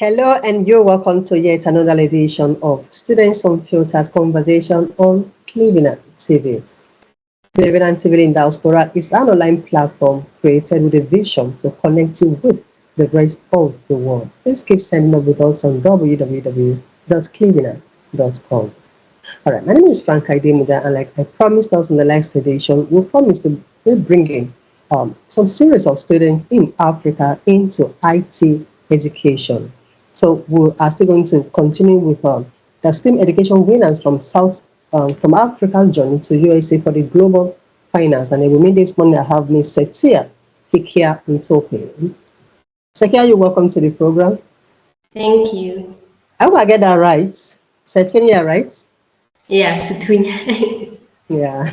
Hello, and you're welcome to yet another edition of Students Unfiltered Conversation on Cleveland TV. Cleveland TV in Diaspora is an online platform created with a vision to connect you with the rest of the world. Please keep sending up with us on www.cleveland.com. All right, my name is Frank Idemuda, and like I promised us in the last edition, we promised to be bringing some series of students in Africa into IT education. So we are still going to continue with the STEAM education winners from Africa's journey to USA for the global finance. And then with me this morning, I have Miss Setia Hikia Ntope. Setia, you're welcome to the program. Thank you. I hope I get that right. Setia, right? Yes, Tunya. Yeah.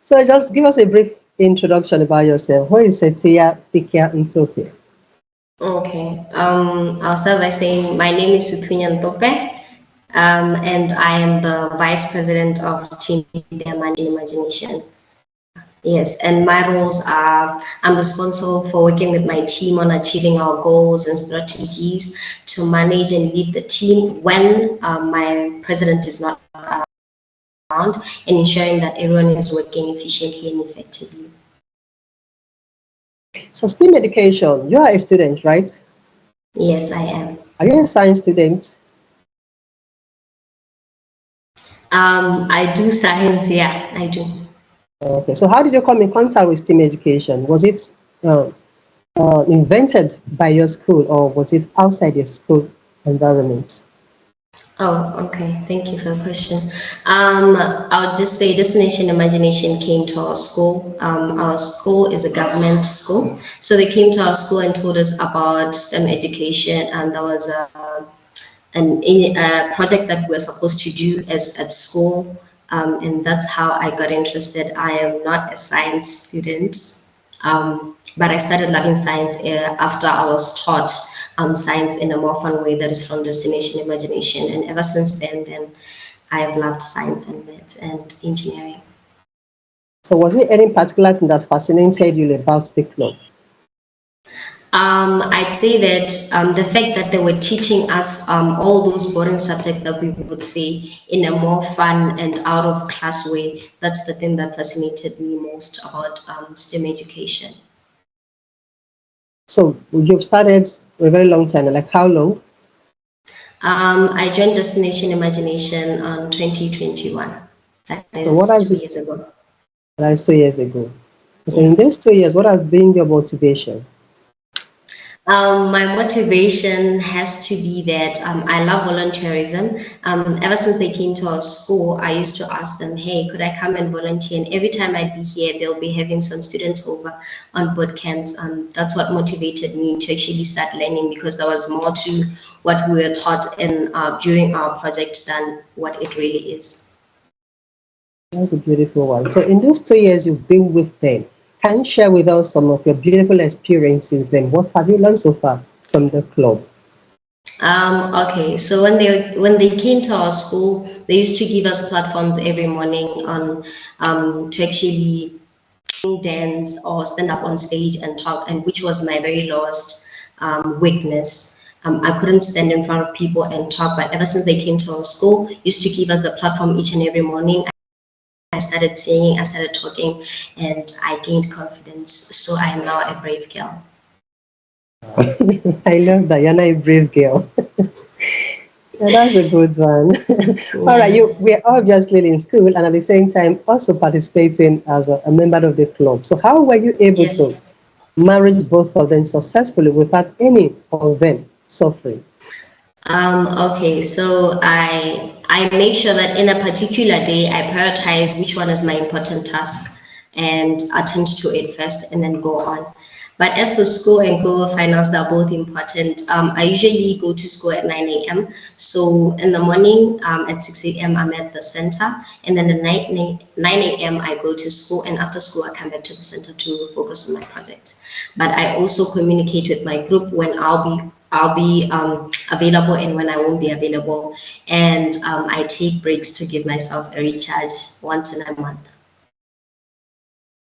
So just give us a brief introduction about yourself. Who is Setia Hikia Ntope? Okay. I'll start by saying my name is Tunya Ntope, and I am the Vice President of Team Imagination. Yes, and my roles are I'm responsible for working with my team on achieving our goals and strategies to manage and lead the team when my president is not around and ensuring that everyone is working efficiently and effectively. So STEAM education, you are a student, right? Yes, I am. Are you a science student? I do science, yeah, I do. Okay. So how did you come in contact with STEAM education? Was it uh, invented by your school or was it outside your school environment? Oh, okay. Thank you for the question. I'll just say Destination Imagination came to our school. Our school is a government school. So they came to our school and told us about STEM education, and there was a project that we were supposed to do as at school. And that's how I got interested. I am not a science student, but I started loving science after I was taught science in a more fun way that is from Destination Imagination. And ever since then I have loved science and math and engineering. So was it any particular thing that fascinated you about the club? I'd say that the fact that they were teaching us all those boring subjects that we would say in a more fun and out of class way, that's the thing that fascinated me most about STEM education. So you've started a very long time, like how long? I joined Destination Imagination on 2021. That So what is has two been years ago. that is 2 years ago? So Yeah. in these 2 years, what has been your motivation? My motivation has to be that I love volunteerism. Ever since they came to our school, I used to ask them, hey, could I come and volunteer? And every time I'd be here, they'll be having some students over on boot camps. That's what motivated me to actually start learning because there was more to what we were taught in during our project than what it really is. That's a beautiful one. So in those 2 years you've been with them, can you share with us some of your beautiful experiences then? What have you learned so far from the club? Okay, so when they came to our school, they used to give us platforms every morning on to actually dance or stand up on stage and talk, and which was my very lowest weakness. I couldn't stand in front of people and talk, but ever since they came to our school, used to give us the platform each and every morning. I started singing, I started talking, and I gained confidence. So I am now a brave girl. I love that. You're not a brave girl. Yeah, that's a good one. All right, Yeah. you we're obviously in school and at the same time also participating as a member of the club. So how were you able to Yes. manage both of them successfully without any of them suffering? Okay, so I make sure that in a particular day I prioritize which one is my important task and attend to it first and then go on. But as for school and global finance, they're both important. I usually go to school at 9 a.m. So in the morning at 6 a.m. I'm at the center, and then the night 9 a.m. I go to school, and after school I come back to the center to focus on my project. But I also communicate with my group when I'll be available and when I won't be available. And I take breaks to give myself a recharge once in a month.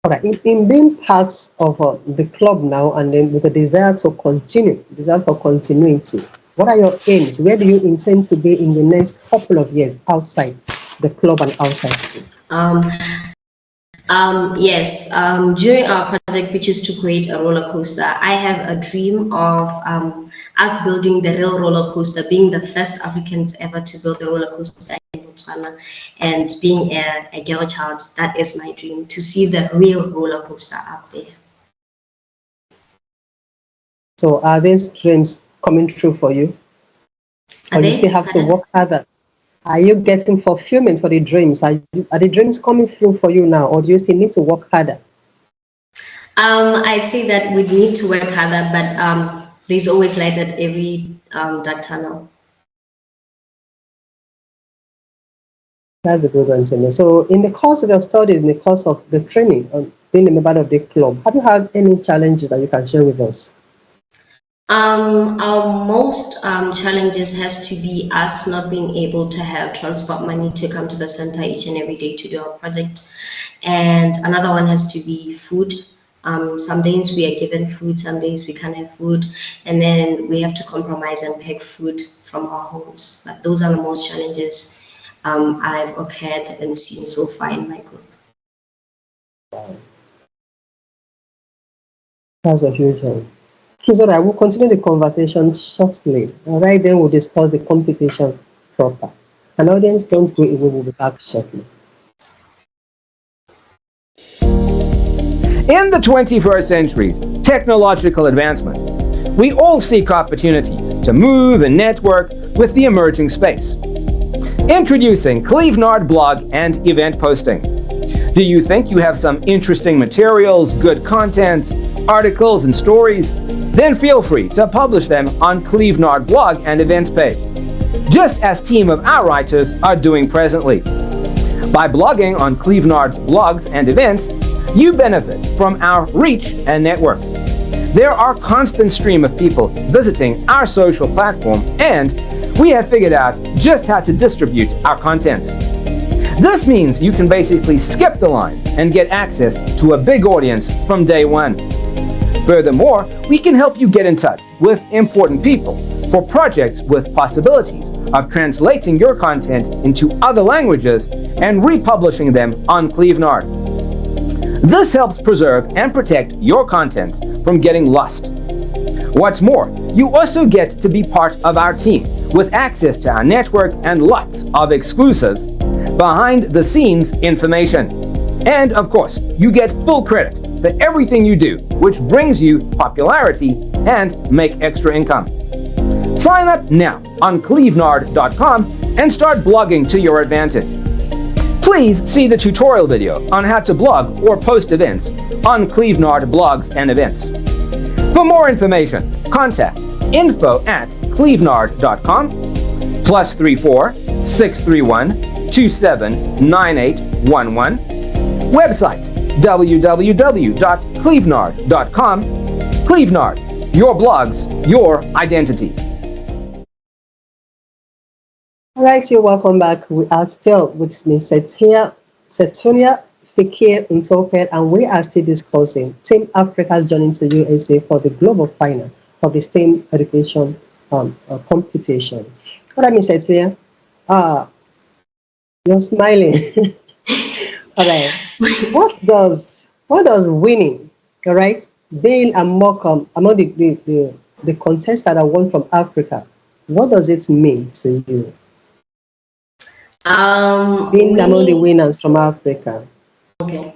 All right, in being part of the club now and then with a desire to continue, desire for continuity, What are your aims? Where do you intend to be in the next couple of years outside the club and outside school? Yes, during our project, which is to create a roller coaster, I have a dream of us building the real roller coaster, being the first Africans ever to build a roller coaster in Botswana, and being a girl child. That is my dream, to see the real roller coaster up there. So are these dreams coming true for you? Are Or you they? still have to work harder? Are you getting fulfillment for the dreams? Are the dreams coming through for you now, or do you still need to work harder? I'd say that we need to work harder, but there's always light at every dark tunnel. That's a good one to know. So, in the course of your studies, in the course of the training, being a member of the club, have you had any challenges that you can share with us? Our most challenges has to be us not being able to have transport money to come to the center each and every day to do our project. And another one has to be food. Some days we are given food, some days we can't have food, and then we have to compromise and pack food from our homes. But those are the most challenges I've occurred and seen so far in my group. That's a huge one. So I will continue the conversation shortly. All right, then we'll discuss the competition proper. An audience, don't go away, we'll be back shortly. In the 21st century's technological advancement, we all seek opportunities to move and network with the emerging space. Introducing Clevenard blog and event posting. Do you think you have some interesting materials, good content, articles, and stories? Then feel free to publish them on Clevenard blog and events page, just as team of our writers are doing presently. By blogging on Clevenard's blogs and events, you benefit from our reach and network. There are constant stream of people visiting our social platform, and we have figured out just how to distribute our contents. This means you can basically skip the line and get access to a big audience from day one. Furthermore, we can help you get in touch with important people for projects with possibilities of translating your content into other languages and republishing them on Clevenard. This helps preserve and protect your content from getting lost. What's more, you also get to be part of our team with access to our network and lots of exclusives, behind-the-scenes information. And of course, you get full credit for everything you do, which brings you popularity and make extra income. Sign up now on clevenard.com and start blogging to your advantage. Please see the tutorial video on how to blog or post events on Clevenard blogs and events. For more information, contact info@clevenard.com +34 631 279811. Website www.clevenard.com. Clevenard, your blogs, your identity. All right, you're welcome back. We are still with Ms. Setonia Fikir Ntokwe, and we are still discussing Team Africa's journey to USA for the global final of the STEM education competition. All right, Ms. Setonia, you're smiling. All right. What does winning, all right, being among the contestants that won from Africa, what does it mean to you? Being among the winners from Africa. Okay.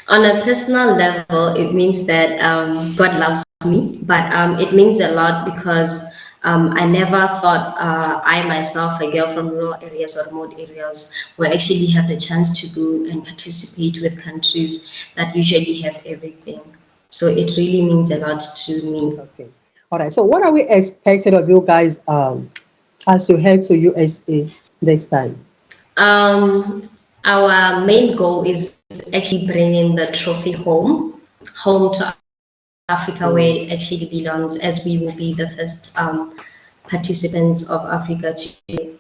On a personal level, it means that God loves me, but it means a lot because I never thought I myself, a girl from rural areas or remote areas, will actually have the chance to go and participate with countries that usually have everything. So it really means a lot to me. Okay. All right. So what are we expecting of you guys as you head to USA this time? Our main goal is actually bringing the trophy home to Africa, where it actually belongs, as we will be the first participants of Africa to.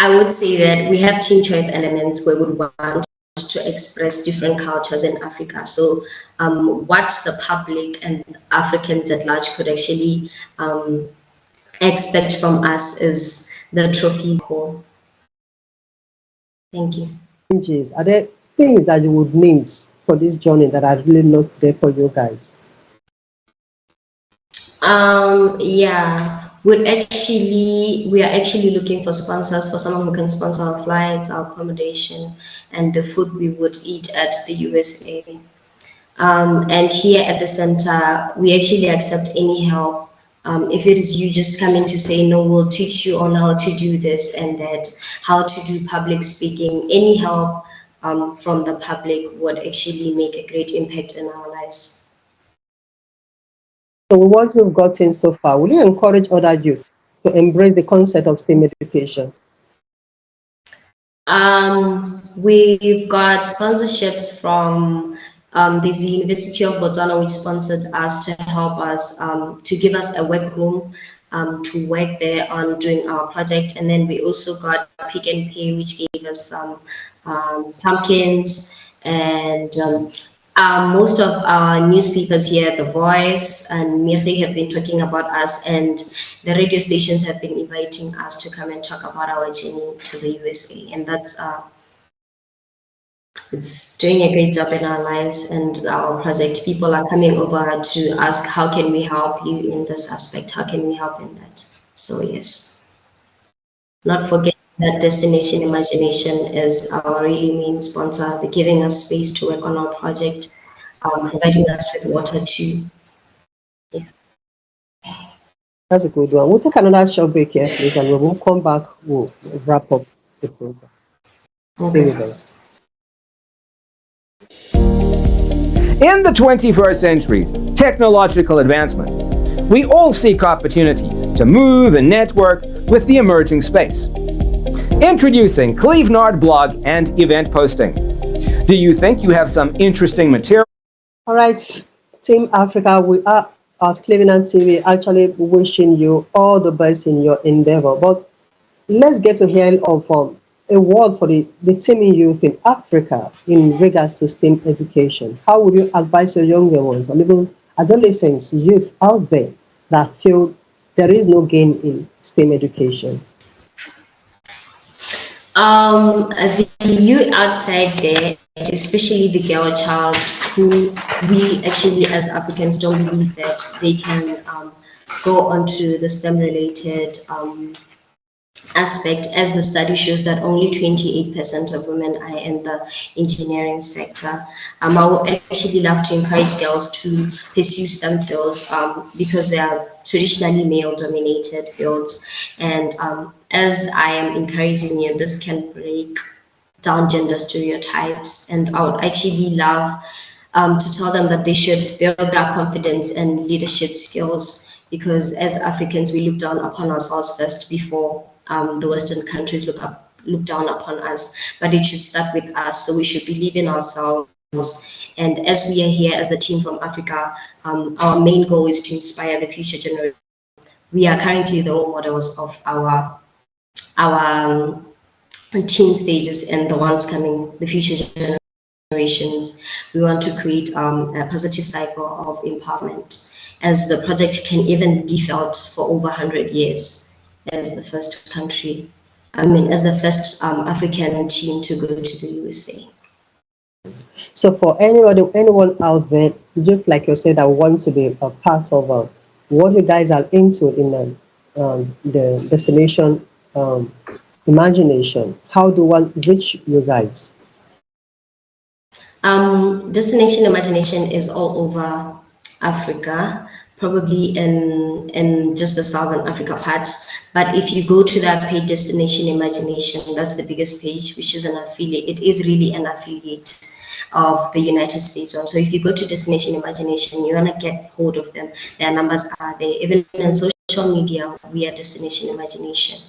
I would say that we have team choice elements where we would want to express different cultures in Africa. So what the public and Africans at large could actually expect from us is the trophy call. Thank you. Changes? Are there things that you would miss for this journey that are really not there for you guys? Yeah, we are actually looking for sponsors, for someone who can sponsor our flights, our accommodation, and the food we would eat at the USA. And here at the center, we actually accept any help. If it is you just coming to say, no, we'll teach you on how to do this and that, how to do public speaking, any help from the public would actually make a great impact in our lives. So with what you've gotten so far, will you encourage other youth to embrace the concept of STEM education? We've got sponsorships from there's the University of Botswana, which sponsored us to help us to give us a work room to work there on doing our project. And then we also got Pick and Pay, which gave us some pumpkins and most of our newspapers here, The Voice and Miri, have been talking about us, and the radio stations have been inviting us to come and talk about our journey to the USA. And that's it's doing a great job in our lives and our project. People are coming over to ask, how can we help you in this aspect? How can we help in that? So yes, not forget that Destination Imagination is our really main sponsor. They're giving us space to work on our project, providing us with water too. Yeah. That's a good one. We'll take another short break here, please, and when we'll come back, we'll wrap up the program. Stay with us. In the 21st century's technological advancement, we all seek opportunities to move and network with the emerging space. Introducing Clevenard blog and event posting. Do you think you have some interesting material? All right, Team Africa, we are at Cleveland TV actually wishing you all the best in your endeavor. But let's get to hear of a word for the teaming youth in Africa in regards to STEM education. How would you advise your younger ones, or even adolescents, youth out there that feel there is no gain in STEM education? The youth outside there, especially the girl child, who we actually as Africans don't believe that they can go onto the STEM related aspect, as the study shows that only 28% of women are in the engineering sector. I would actually love to encourage girls to pursue STEM fields because they are traditionally male-dominated fields. And as I am encouraging you, this can break down gender stereotypes. And I would actually love to tell them that they should build their confidence and leadership skills, because as Africans, we look down upon ourselves first before the Western countries look down upon us. But it should start with us, so we should believe in ourselves. And as we are here as the team from Africa, our main goal is to inspire the future generation. We are currently the role models of our teen stages and the ones coming, the future generations. We want to create a positive cycle of empowerment, as the project can even be felt for over 100 years as the first country, as the first African team to go to the USA. So for anyone out there, just like you said, that want to be a part of what you guys are into in the Destination Imagination, how do one reach you guys? Destination Imagination is all over Africa, probably in just the Southern Africa part. But if you go to that page, Destination Imagination, that's the biggest page, which is an affiliate. It is really an affiliate of the United States one. So if you go to Destination Imagination, you want to get hold of them. Their numbers are there. Even in social media, we are Destination Imagination.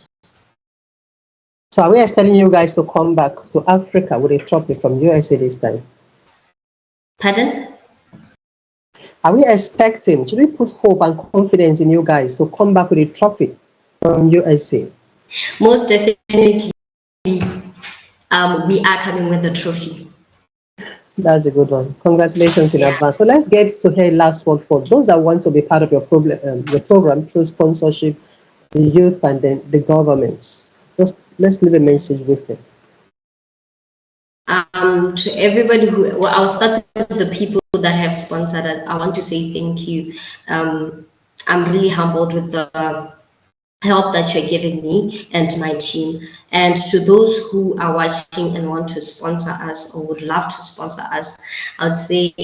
So are we expecting you guys to come back to Africa with a trophy from USA this time? Pardon? Are we expecting, should we put hope and confidence in you guys to come back with a trophy from USA? Most definitely, we are coming with the trophy. That's a good one. Congratulations in Yeah. advance. So let's get to hear last word for those that want to be part of your program through sponsorship, the youth, and then the governments. Just let's leave a message with them. To everybody well, I'll start with the people that have sponsored us. I want to say thank you. I'm really humbled with the help that you're giving me and my team. And to those who are watching and want to sponsor us or would love to sponsor us, I would say,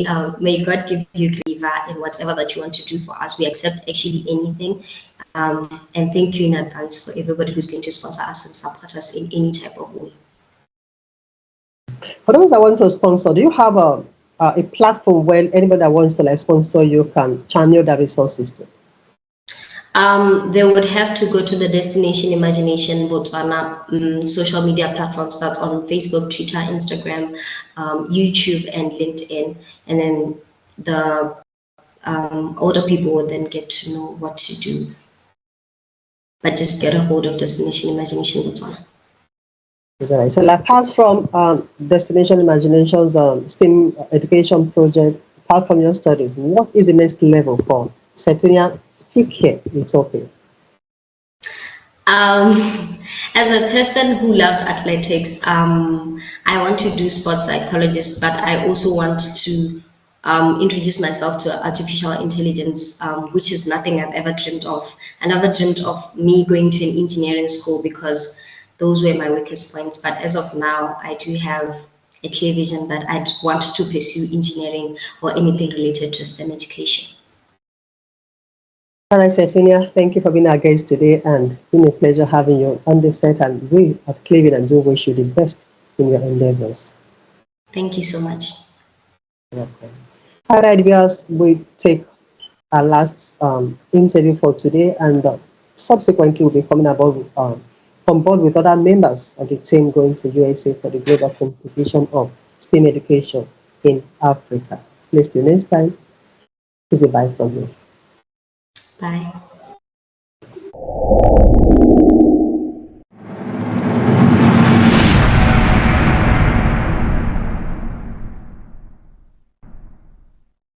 may God give you favor in whatever that you want to do for us. We accept actually anything. And thank you in advance for everybody who's going to sponsor us and support us in any type of way. For those that want to sponsor, do you have a platform where anybody that wants to like sponsor you can channel the resources to? They would have to go to the Destination Imagination Botswana social media platforms. That's on Facebook, Twitter, Instagram, YouTube, and LinkedIn. And then the older people would then get to know what to do. But just get a hold of Destination Imagination Botswana. Right. So apart from Destination Imagination's STEAM education project, apart from your studies, what is the next level for Sethunya Fikre Utopia? As a person who loves athletics, I want to do sports psychologist, but I also want to introduce myself to artificial intelligence, which is nothing I've ever dreamed of. I never dreamed of me going to an engineering school because those were my weakest points. But as of now, I do have a clear vision that I'd want to pursue engineering or anything related to STEM education. All right, Sethunya, thank you for being our guest today, and it's been a pleasure having you on the set. And we at Cleveland and do wish you the best in your endeavors. Thank you so much. Welcome. All right, viewers, we take our last interview for today, and subsequently we'll be coming on board with other members of the team going to USA for the global competition of STEAM education in Africa. Please till next time. This is a bye from me. Bye.